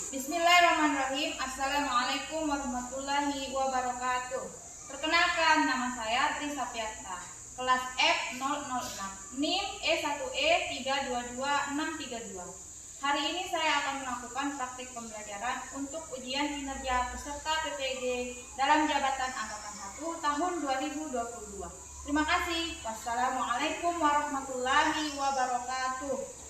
Bismillahirrahmanirrahim. Assalamualaikum warahmatullahi wabarakatuh. Perkenalkan, nama saya Tri Sapiata, kelas F006, NIM E1E322632. Hari ini saya akan melakukan praktik pembelajaran untuk ujian kinerja peserta PPG dalam jabatan angkatan 1 tahun 2022. Terima kasih. Wassalamualaikum warahmatullahi wabarakatuh.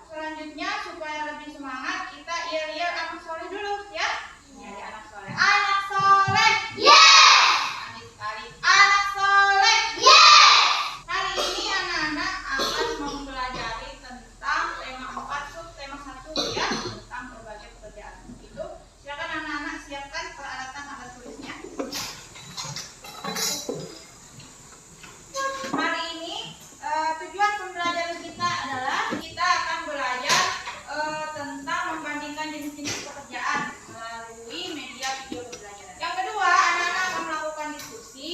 Selanjutnya, supaya lebih semangat, kita yel-yel anak soleh dulu ya. Jadi anak soleh. Anak soleh. Yes. Manis sekali. Anak soleh. Yes. Hari ini anak-anak akan mempelajari tentang tema 4 subtema 1 ya, tentang berbagai pekerjaan. Itu silakan anak-anak siapkan peralatan alat tulisnya. Hari ini tujuan pembelajaran kita adalah kita akan belajar tentang membandingkan jenis-jenis pekerjaan melalui media video pembelajaran. Yang kedua, anak-anak akan melakukan diskusi,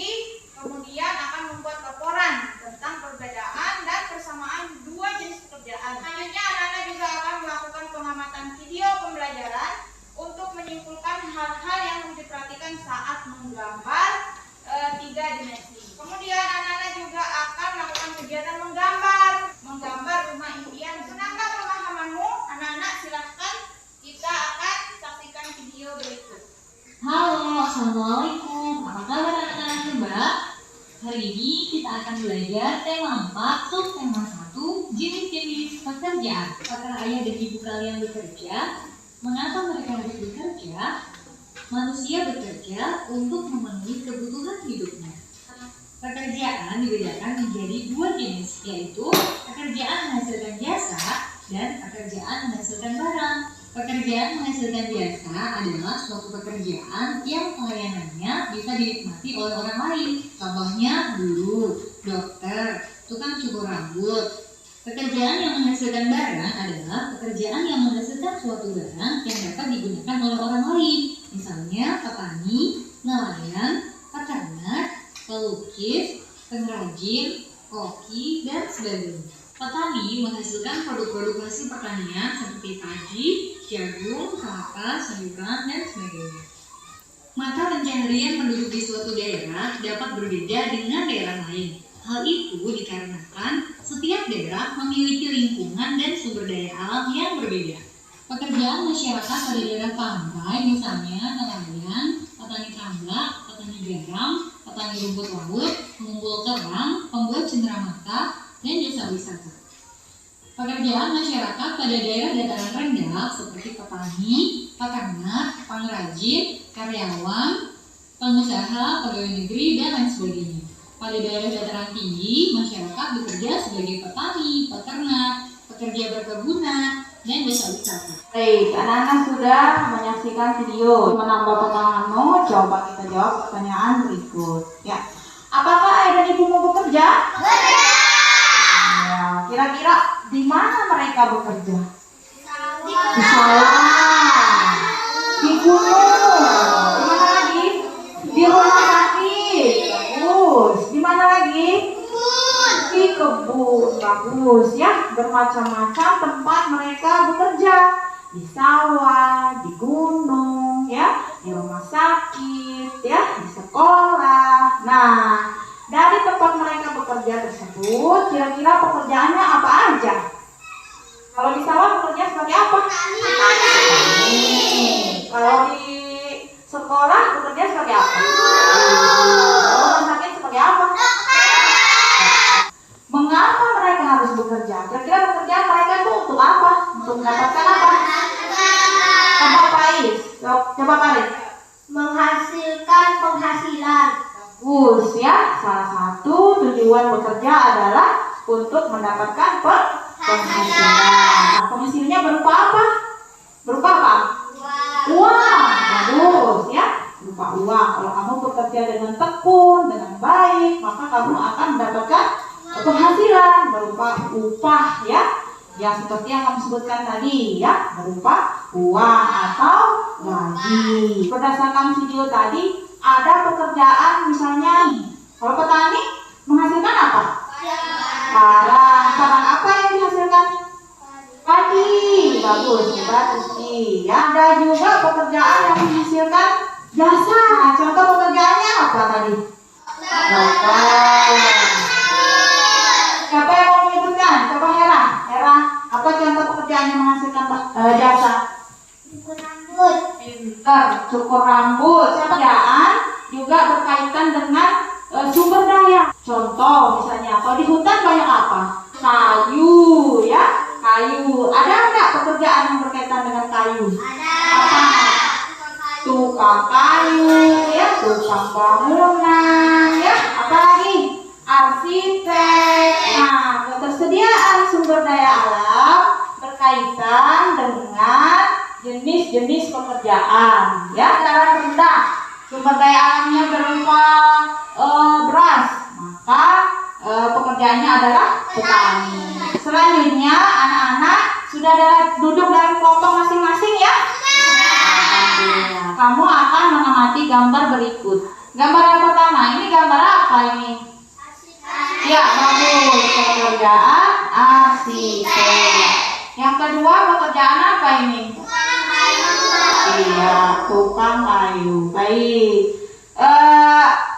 kemudian akan membuat laporan tentang perbedaan dan persamaan dua jenis pekerjaan. Selanjutnya, anak-anak juga akan melakukan pengamatan video pembelajaran untuk menyimpulkan hal-hal yang harus diperhatikan saat menggambar 3 dimensi. Kemudian anak-anak juga akan melakukan kegiatan menggambar rumah impian. Senangkah pemahamanmu? Anak-anak silahkan, kita akan saksikan video berikut. Halo, assalamualaikum. Apa kabar anak-anak coba? Hari ini kita akan belajar tema 4 subtema 1 jenis-jenis pekerjaan. Apakah ayah dan ibu kalian bekerja? Mengapa mereka harus bekerja? Manusia bekerja untuk memenuhi kebutuhan hidupnya. Pekerjaan dibedakan menjadi 2 jenis, yaitu pekerjaan menghasilkan jasa dan pekerjaan menghasilkan barang. Pekerjaan menghasilkan jasa adalah suatu pekerjaan yang pelayanannya bisa dinikmati oleh orang lain. Contohnya guru, dokter, tukang cukur rambut. Pekerjaan yang menghasilkan barang adalah pekerjaan yang menghasilkan suatu barang yang dapat digunakan oleh orang lain. Misalnya petani, nelayan, peternak, pelukis, pengrajin, koki, dan sebagainya. Petani menghasilkan produk-produk hasil pertanian seperti padi, jagung, kelapa, sayuran, dan sebagainya. Mata pencaharian penduduk di suatu daerah dapat berbeda dengan daerah lain. Hal itu dikarenakan setiap daerah memiliki lingkungan dan sumber daya alam yang berbeda. Pekerjaan masyarakat pada daerah pantai misalnya nelayan, petani tambak, petani garam, petani rumput laut, pengumpul kerang, pembuat cenderamata, dan jasa wisata. Pekerjaan masyarakat pada daerah dataran rendah seperti petani, peternak, pengrajin, karyawan, pengusaha, pegawai negeri, dan lain sebagainya. Pada daerah dataran tinggi, masyarakat bekerja sebagai petani, peternak, pekerja perkebunan, dan jasa wisata. Baik, anak-anak sudah menyaksikan video. Menambah pengalamanmu, coba kita jawab pertanyaan berikut. Ya, apakah ayah dan ibu mau bekerja? Ya, kira-kira di mana mereka bekerja? Di sawah, di gunung, di mana lagi? Di rumah sakit. Bagus. Di mana lagi? Di kebun. Bagus ya. Bermacam-macam tempat mereka bekerja. Di sawah, di gunung, ya, di rumah sakit, ya, di sekolah. Nah, dari tempat mereka bekerja tersebut, kira-kira pekerjaannya apa aja? Kalau di sawah bekerja sebagai apa? Kalau di sekolah bekerja sebagai apa? Rumah sakit sebagai apa? Mengapa mereka harus bekerja? Kira-kira pekerjaan mereka itu untuk apa? Untuk mendapatkan apa? Coba Pais, coba Paris. Menghasilkan penghasilan. Bagus ya, salah satu tujuan bekerja adalah untuk mendapatkan penghasilan. Nah, penghasilannya berupa apa? Berupa apa? Uang. Bagus ya, berupa uang. Kalau kamu bekerja dengan tekun, dengan baik, maka kamu akan mendapatkan penghasilan berupa upah ya. Ya seperti yang kamu sebutkan tadi ya, berupa uang atau gaji. Berdasarkan video tadi, ada pekerjaan misalnya, kalau petani menghasilkan apa? Karang apa yang dihasilkan? Padi. Bagus, hebat Rizky. Ya, ada juga pekerjaan yang menghasilkan jasa. Contoh pekerjaannya apa tadi? Dokter. Siapa yang mau menyebutkan? Coba Hera. Apa contoh pekerjaan yang menghasilkan jasa? Cukur rambut. Pinter, cukur rambut. Pekerjaan juga berkaitan dengan sumber daya. Contoh misalnya, kalau di hutan banyak apa? Kayu, ya, kayu. Ada nggak pekerjaan yang berkaitan dengan kayu? Apa? Tukang kayu, ya, tukang bangunan, ya. Apa lagi? Arsitek. Nah, ketersediaan sumber daya alam berkaitan dengan jenis-jenis pekerjaan, ya. Dataran rendah, sumber daya alamnya berupa beras, maka pekerjaannya adalah petani. Selanjutnya, anak-anak sudah duduk dalam kelompok masing-masing ya. Kamu akan mengamati gambar berikut. Gambar yang pertama, ini gambar apa ini? Ya, bagus. Pekerjaan arsitek. Yang kedua, pekerjaan apa ini? Iya, tukang kayu. Baik.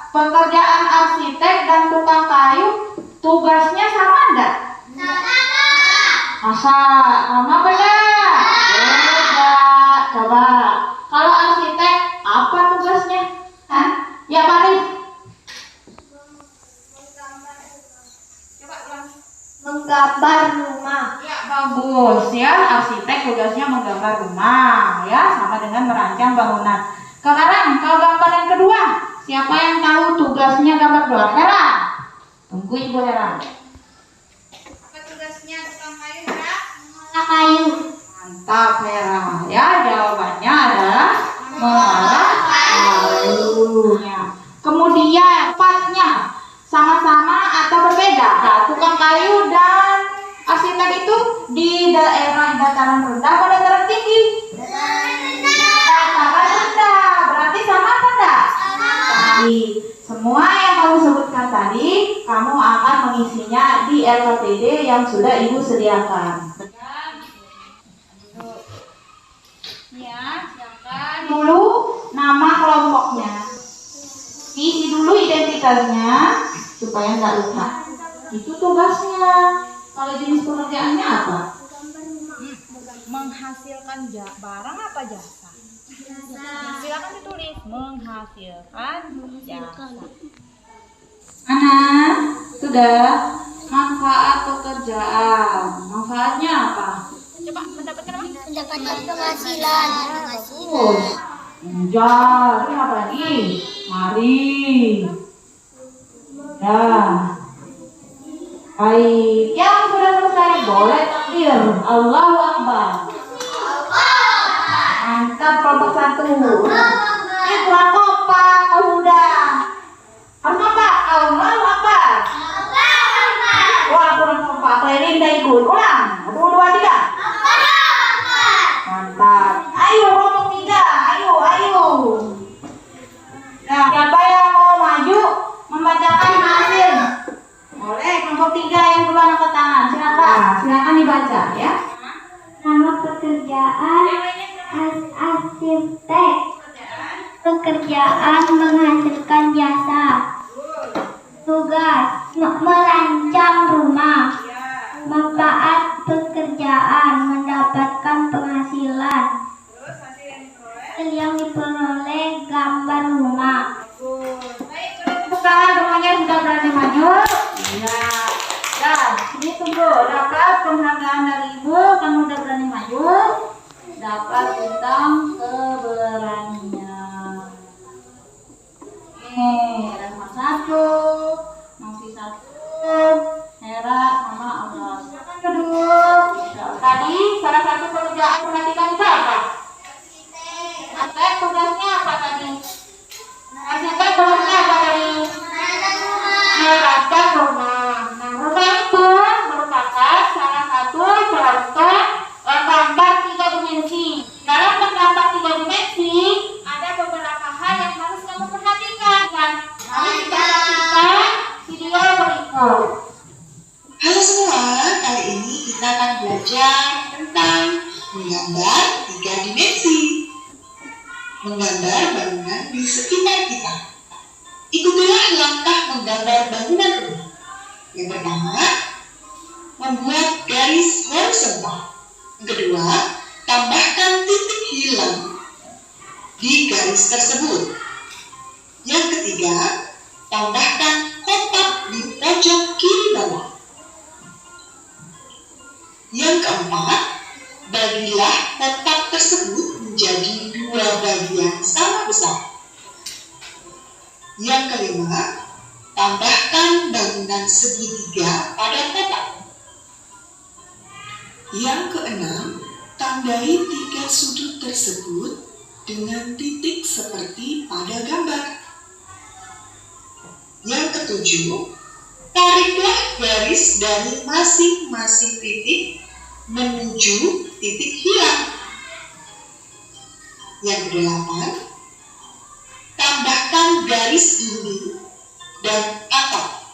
Pekerjaan arsitek dan tukang kayu tugasnya sama enggak? Masa sama beda? Beda. Coba. Kalau arsitek apa tugasnya? Hah? Ya, Paris. Coba ulang. Menggambar rumah. Ya, bagus ya. Arsitek tugasnya menggambar rumah, ya, sama dengan merancang bangunan. Sekarang kalau gambar yang kedua, siapa yang tahu tugasnya gambar dua? Hera. Tunggu Ibu Hera. Apa tugasnya tukang kayu, Hera? Kayu. Mantap Hera. Ya, jawabannya adalah mengolah kayunya. Kemudian tempatnya sama-sama atau berbeda? Nah, tukang kayu dan arsitek itu di daerah dataran rendah atau dataran tinggi? Dataran rendah. Berarti sama apa enggak? Tadi semua yang kamu sebutkan tadi, kamu akan mengisinya di LKPD yang sudah Ibu sediakan. Ya, silakan dulu nama kelompokmu. detailnya supaya nggak lupa. Itu tugasnya. Kalau jenis pekerjaannya apa? Menghasilkan barang apa jasa? Silakan ditulis menghasilkan jasa. Anak, sudah. Manfaat pekerjaan. Manfaatnya apa? Coba mendapatkan apa? Mendapatkan penghasilan. Terus. Menjar. Ini apa lagi? Mari. Dah. Baik. Yang sudah selesai boleh takbir. Allahu Akbar. Mantap kelompok 1. Ini kurang kompak. Kau sudah. Harus kompak. Allahu Akbar. Wah, kurang kompak. Kalian tidak ikut. Ulang. 1, 2, 3. Mantap. Ayo kelompok 3. Ayo. Nah, siapa yang mau maju membacakan hasil? Boleh, kelompok 3 yang duluan angkat tangan. Silakan dibaca ya. Nama pekerjaan arsitek. Pekerjaan menghasilkan jasa. Tugas merancang rumah. Manfaat pekerjaan mendapatkan penghasilan. Hasil yang diperoleh gambar rumah. Baik, tepuk tangan semuanya sudah berani maju. Iya. Dan ini tunggu, dapat penghargaan dari ibu. Kamu udah berani maju. Dapat tentang keberanian. Ada nomor 1, nomor 1. Hera sama Agas. Silakan duduk. Tadi salah satu pekerjaan perhatikan itu apa? Arsitek tugasnya apa tadi? Arsitek tugasnya apa tadi? Merancang rumah. Nah, rumah itu merupakan salah satu contoh gambar 3 dimensi. Dalam menggambar 3 dimensi, ada beberapa hal yang harus kamu perhatikan. Mari kita saksikan video berikut. Halo semua, kali ini kita akan belajar tentang menggambar 3 dimensi. Menggambar bangunan di sekitar kita. Ikutilah langkah menggambar bangunan rumah. Yang pertama, membuat garis horizontal. Yang kedua, tambahkan titik hilang di garis tersebut. Yang ketiga, tambahkan kotak di pojok kiri bawah. Yang keempat, bagilah kotak tersebut menjadi 2 bagian sama besar. Yang kelima, tambahkan bangunan segitiga pada kotak. Yang keenam, tandai 3 sudut tersebut dengan titik seperti pada gambar. Yang ketujuh, tariklah garis dari masing-masing titik menuju titik hilang. Yang kedelapan, tambahkan garis dinding dan atap.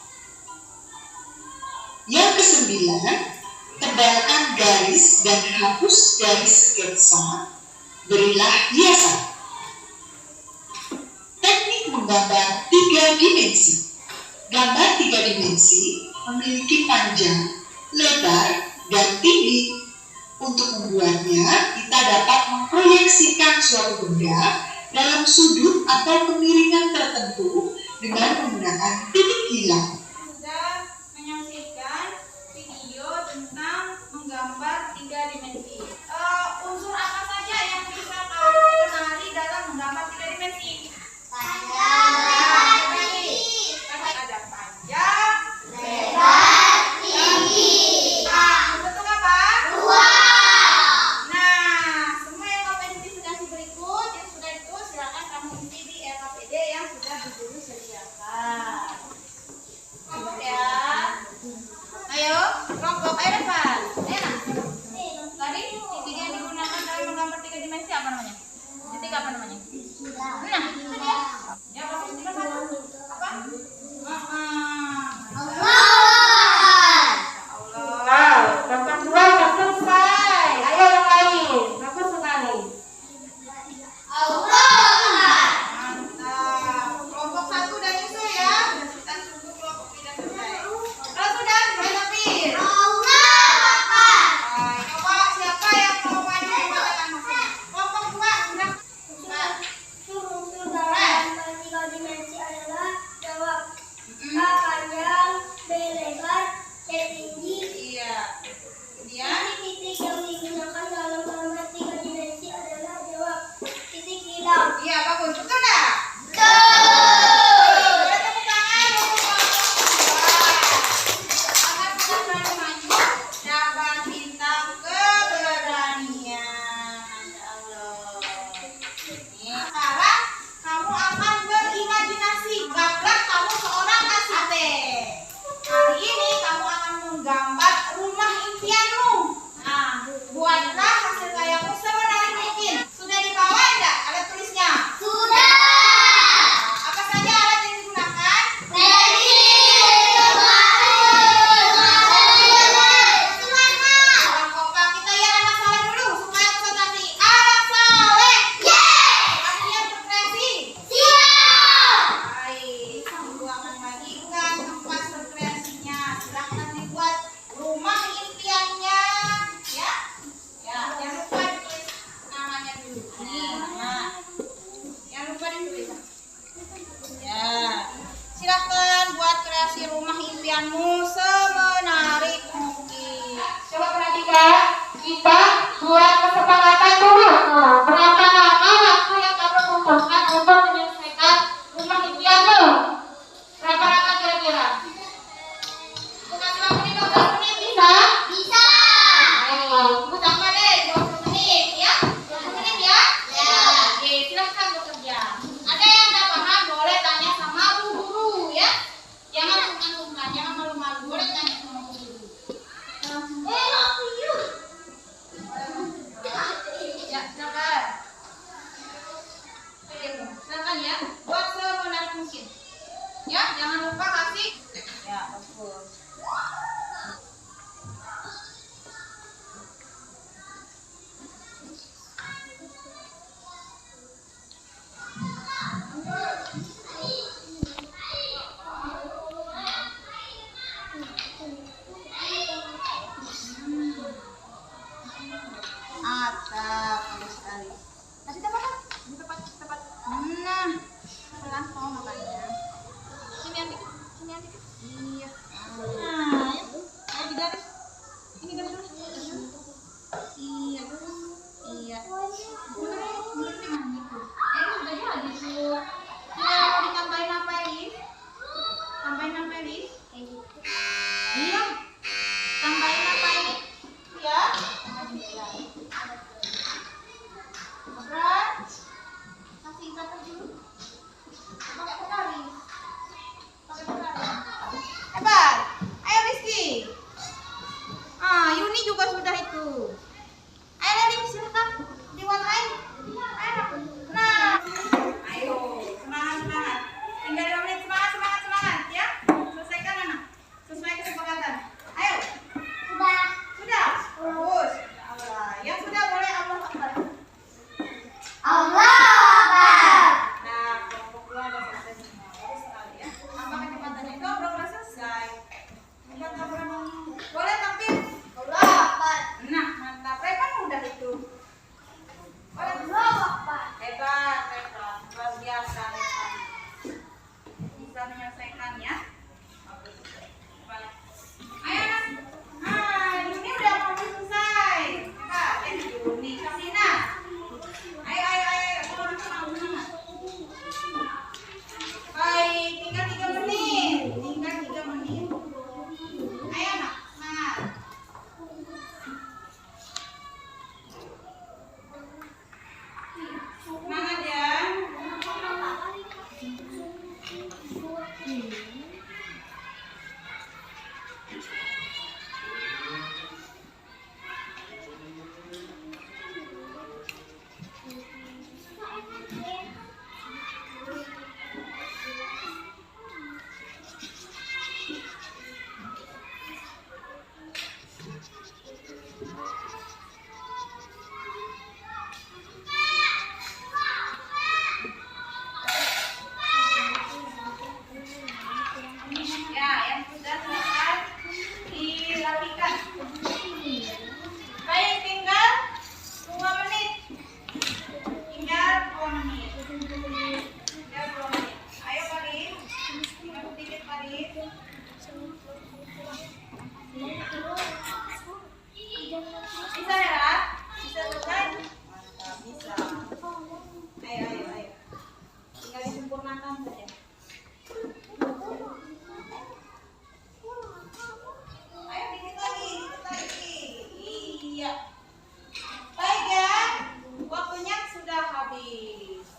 Yang kesembilan, tebalkan garis dan hapus garis sketsa, berilah hiasan. Teknik menggambar 3 dimensi. Gambar 3 dimensi memiliki panjang, lebar, dan tinggi. Untuk membuatnya, kita dapat memproyeksikan suatu benda dalam sudut atau kemiringan tertentu dengan menggunakan titik hilang. Sudah menyaksikan video tentang menggambar 3 dimensi. Unsur apa saja yang bisa kamu kenali dalam menggambar 3 dimensi? Ada panjang, lebar, tinggi. Untuk apa? Nah, semua yang kamu identifikasi berikut yang sudah itu silakan kamu isi di LKPD yang sudah diburu sediakan. Kelompok ya. Ayo, kelompok. Ayo depan. Enak. Tadi titik yang digunakan dalam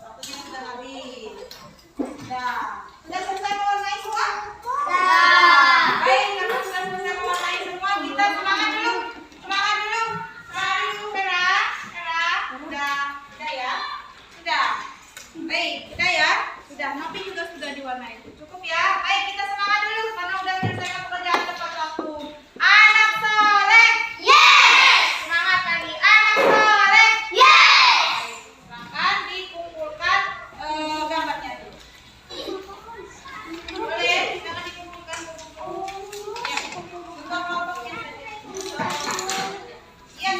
Waktunya sudah habis. Sudah selesai mewarnai semua? Baik, karena sudah selesai mewarnai semua, kita semangat dulu. Semangat dulu. Semangat dulu, Vera. Sudah ya? Sudah. Baik, sudah ya? Sudah, Nopi juga sudah diwarnai. Cukup ya? Baik, kita semangat dulu karena udah menyelesaikan pekerjaan tepat waktu. Anak soleh. Semangat lagi. Anak soleh. Baik, silakan dikumpulkan gambarnya dulu. Boleh, silakan dikumpulkan buku-buku. Ya, untuk kelompoknya saja. Iya.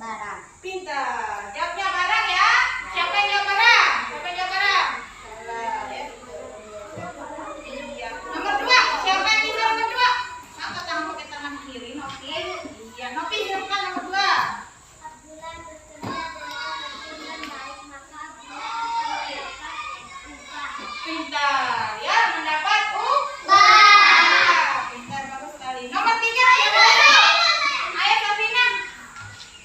barang. Pintar. Jawabnya barang ya. Siapa yang jawab barang? Siapa yang jawab barang? Salah ya. Iya. Nomor 2. Siapa yang bisa nomor 2? Angkat tangan pakai tangan kiri, Nopi. Iya, Nopi silakan nomor 2. Abdullah bekerja dengan rajin dan baik, maka Abdullah akan mendapat upah. Pintar ya, mendapat upah. Pintar, bagus sekali. Nomor 3 siapa itu? Ayo Safina.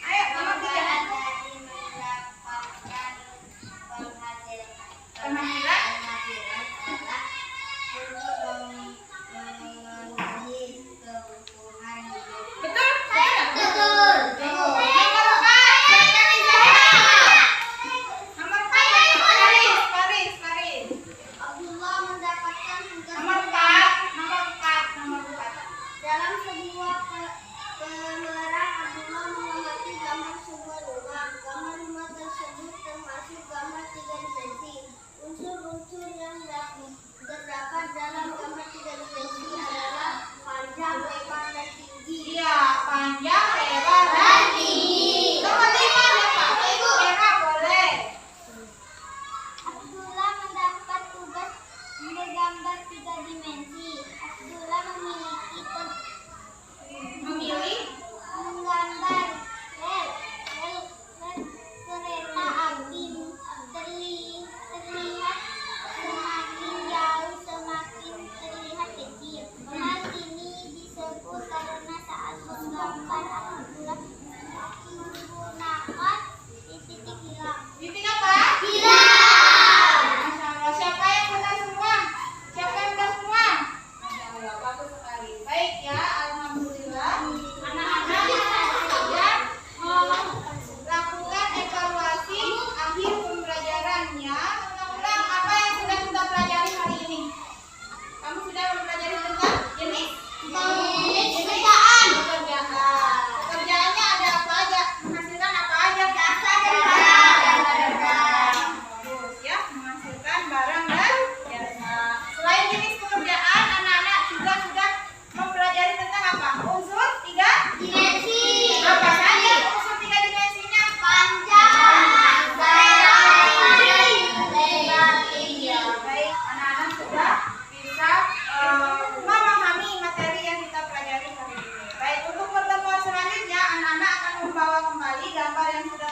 Ayo nomor 3. Dari mendapatkan Penghasilan. adalah untuk memenuhi kebutuhan hidup. Betul? Saya? Betul. Nomor 4. Siapa nih saya? Nomor 4. Paris. Abdullah mendapatkan tugas Nomor 4. Nomor 4. Nomor 4. dalam sebuah pemeran. Abdullah mengamati gambar sebuah rumah. Gambar rumah tersebut termasuk gambar tiga dimensi. Unsur-unsur yang terdapat dalam gambar tiga dimensi adalah panjang, lebar, dan tinggi. Iya, panjang, lebar, dan tinggi. Nomor 5 siapa? Merah boleh. Abdullah mendapat tugas menggambar tiga dimensi. Abdullah Memilih. menggambar rel kereta api terlihat semakin jauh semakin terlihat kecil. Hal ini disebut karena saat menggambar Abdullah menggunakan titik hilang. Titik apa? Hilang. Masya Allah. Siapa yang benar semua? Siapa yang benar semua? Masya Allah, bagus sekali. Baik ya, alhamdulillah. Anak-anak ya, lakukan evaluasi akhir pembelajarannya. Ulang apa yang sudah kita pelajari hari ini. Kamu sudah mempelajari tentang jenis pekerjaan. Pekerjaannya ada apa aja? Menghasilkan apa aja? Jasa dan barang. Bagus ya, menghasilkan barang dan jasa. Selain jenis pekerjaan, anak-anak juga sudah mempelajari tentang apa? Unsur tiga Dimensi. apa saja unsur tiga dimensinya? Panjang, lebar, tinggi. Ya, baik. Anak-anak sudah bisa memahami materi yang kita pelajari hari ini. Baik, untuk pertemuan selanjutnya, anak-anak akan membawa kembali gambar yang sudah